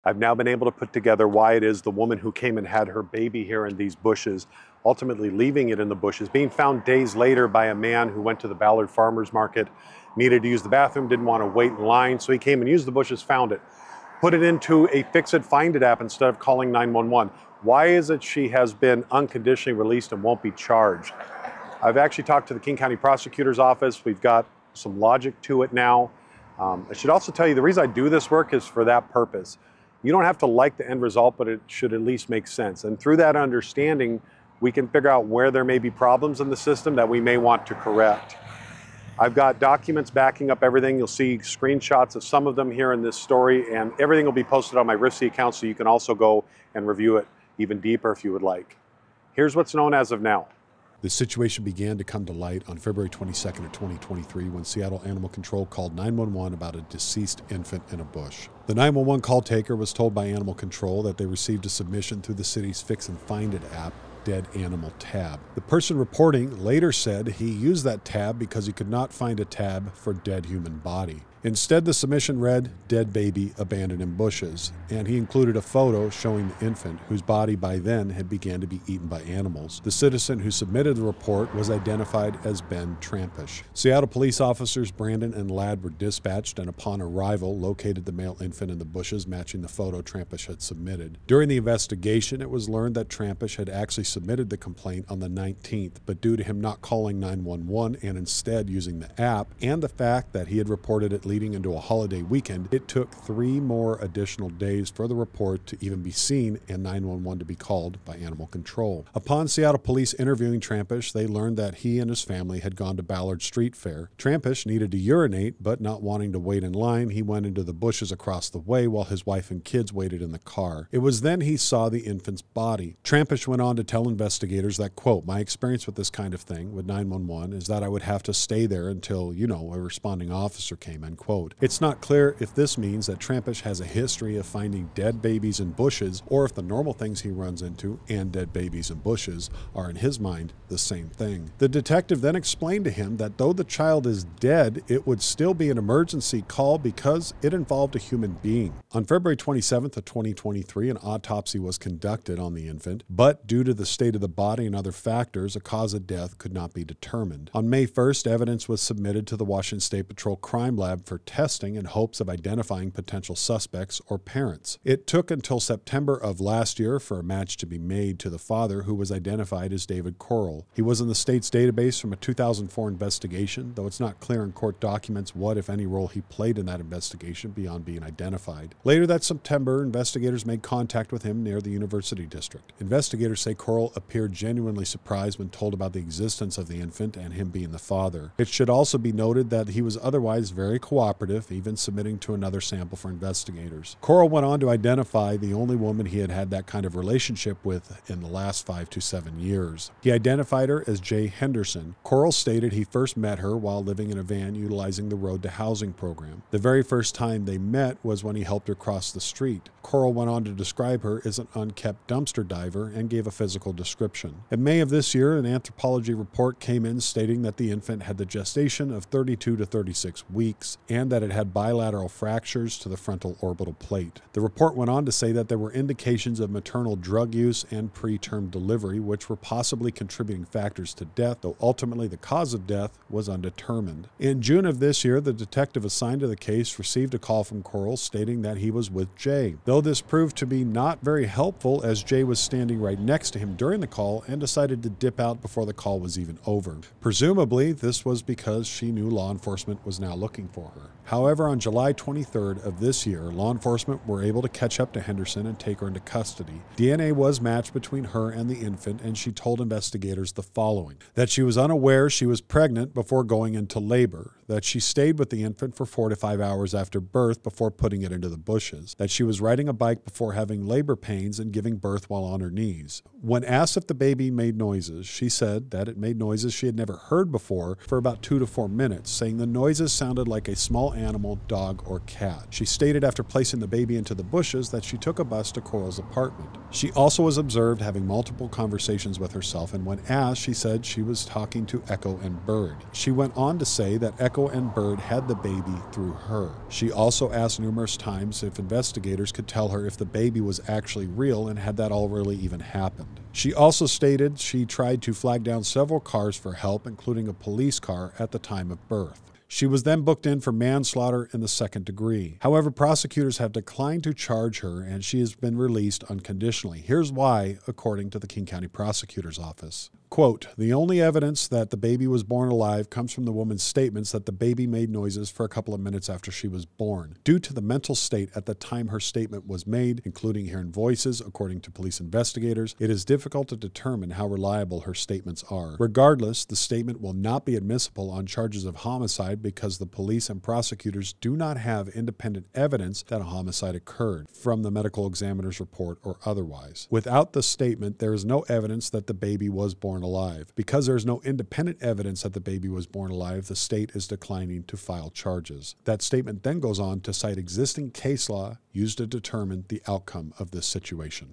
I've now been able to put together why it is the woman who came and had her baby here in these bushes, ultimately leaving it in the bushes, being found days later by a man who went to the Ballard farmer's market, needed to use the bathroom, didn't want to wait in line, so he came and used the bushes, found it, put it into a Fix It, Find It app instead of calling 911. Why is it she has been unconditionally released and won't be charged? I've actually talked to the King County Prosecutor's Office. We've got some logic to it now. I should also tell you the reason I do this work is for that purpose. You don't have to like the end result, but it should at least make sense. And through that understanding, we can figure out where there may be problems in the system that we may want to correct. I've got documents backing up everything. You'll see screenshots of some of them here in this story, and everything will be posted on my RIFC account, so you can also go and review it even deeper if you would like. Here's what's known as of now. The situation began to come to light on February 22nd of 2023 when Seattle Animal Control called 911 about a deceased infant in a bush. The 911 call taker was told by Animal Control that they received a submission through the city's Fix and Find It app, Dead Animal tab. The person reporting later said he used that tab because he could not find a tab for dead human body. Instead, the submission read, "Dead baby abandoned in bushes," and he included a photo showing the infant, whose body by then had began to be eaten by animals. The citizen who submitted the report was identified as Ben Trampish. Seattle police officers Brandon and Ladd were dispatched, and upon arrival, located the male infant in the bushes matching the photo Trampish had submitted. During the investigation, it was learned that Trampish had actually submitted the complaint on the 19th, but due to him not calling 911 and instead using the app, and the fact that he had reported it leading into a holiday weekend, it took 3 more additional days for the report to even be seen and 911 to be called by Animal Control. Upon Seattle police interviewing Trampish, they learned that he and his family had gone to Ballard Street Fair. Trampish needed to urinate, but not wanting to wait in line, he went into the bushes across the way while his wife and kids waited in the car. It was then he saw the infant's body. Trampish went on to tell investigators that, quote, "My experience with this kind of thing, with 911, is that I would have to stay there until, a responding officer came," end quote. It's not clear if this means that Trampish has a history of finding dead babies in bushes, or if the normal things he runs into and dead babies in bushes are in his mind the same thing. The detective then explained to him that though the child is dead, it would still be an emergency call because it involved a human being. On February 27th of 2023, an autopsy was conducted on the infant, but due to the state of the body and other factors, a cause of death could not be determined. On May 1st, evidence was submitted to the Washington State Patrol Crime Lab for testing in hopes of identifying potential suspects or parents. It took until September of last year for a match to be made to the father, who was identified as David Corll. He was in the state's database from a 2004 investigation, though it's not clear in court documents what, if any, role he played in that investigation beyond being identified. Later that September, investigators made contact with him near the University District. Investigators say Corll appeared genuinely surprised when told about the existence of the infant and him being the father. It should also be noted that he was otherwise very cooperative, even submitting to another sample for investigators. Corll went on to identify the only woman he had had that kind of relationship with in the last 5 to 7 years. He identified her as Jay Henderson. Corll stated he first met her while living in a van utilizing the Road to Housing program. The very first time they met was when he helped her cross the street. Corll went on to describe her as an unkept dumpster diver and gave a physical description. In May of this year, an anthropology report came in stating that the infant had the gestation of 32 to 36 weeks and that it had bilateral fractures to the frontal orbital plate. The report went on to say that there were indications of maternal drug use and preterm delivery, which were possibly contributing factors to death, though ultimately the cause of death was undetermined. In June of this year, the detective assigned to the case received a call from Corll stating that he was with Jay, though this proved to be not very helpful as Jay was standing right next to him during the call and decided to dip out before the call was even over. Presumably, this was because she knew law enforcement was now looking for her. However, on July 23rd of this year, law enforcement were able to catch up to Henderson and take her into custody. DNA was matched between her and the infant, and she told investigators the following: that she was unaware she was pregnant before going into labor, that she stayed with the infant for 4 to 5 hours after birth before putting it into the bushes, that she was riding a bike before having labor pains and giving birth while on her knees. When asked if the baby made noises, she said that it made noises she had never heard before for about 2 to 4 minutes, saying the noises sounded like a small animal, dog, or cat. She stated after placing the baby into the bushes that she took a bus to Coral's apartment. She also was observed having multiple conversations with herself, and when asked, she said she was talking to Echo and Bird. She went on to say that Echo and Bird had the baby through her. She also asked numerous times if investigators could tell her if the baby was actually real and had that all really even happened. She also stated she tried to flag down several cars for help, including a police car, at the time of birth. She was then booked in for manslaughter in the second degree. However, prosecutors have declined to charge her, and she has been released unconditionally. Here's why, according to the King County Prosecutor's Office. Quote, "The only evidence that the baby was born alive comes from the woman's statements that the baby made noises for a couple of minutes after she was born. Due to the mental state at the time her statement was made, including hearing voices, according to police investigators, it is difficult to determine how reliable her statements are. Regardless, the statement will not be admissible on charges of homicide because the police and prosecutors do not have independent evidence that a homicide occurred, from the medical examiner's report or otherwise. Without the statement, there is no evidence that the baby was born alive. Because there is no independent evidence that the baby was born alive, the state is declining to file charges." That statement then goes on to cite existing case law used to determine the outcome of this situation.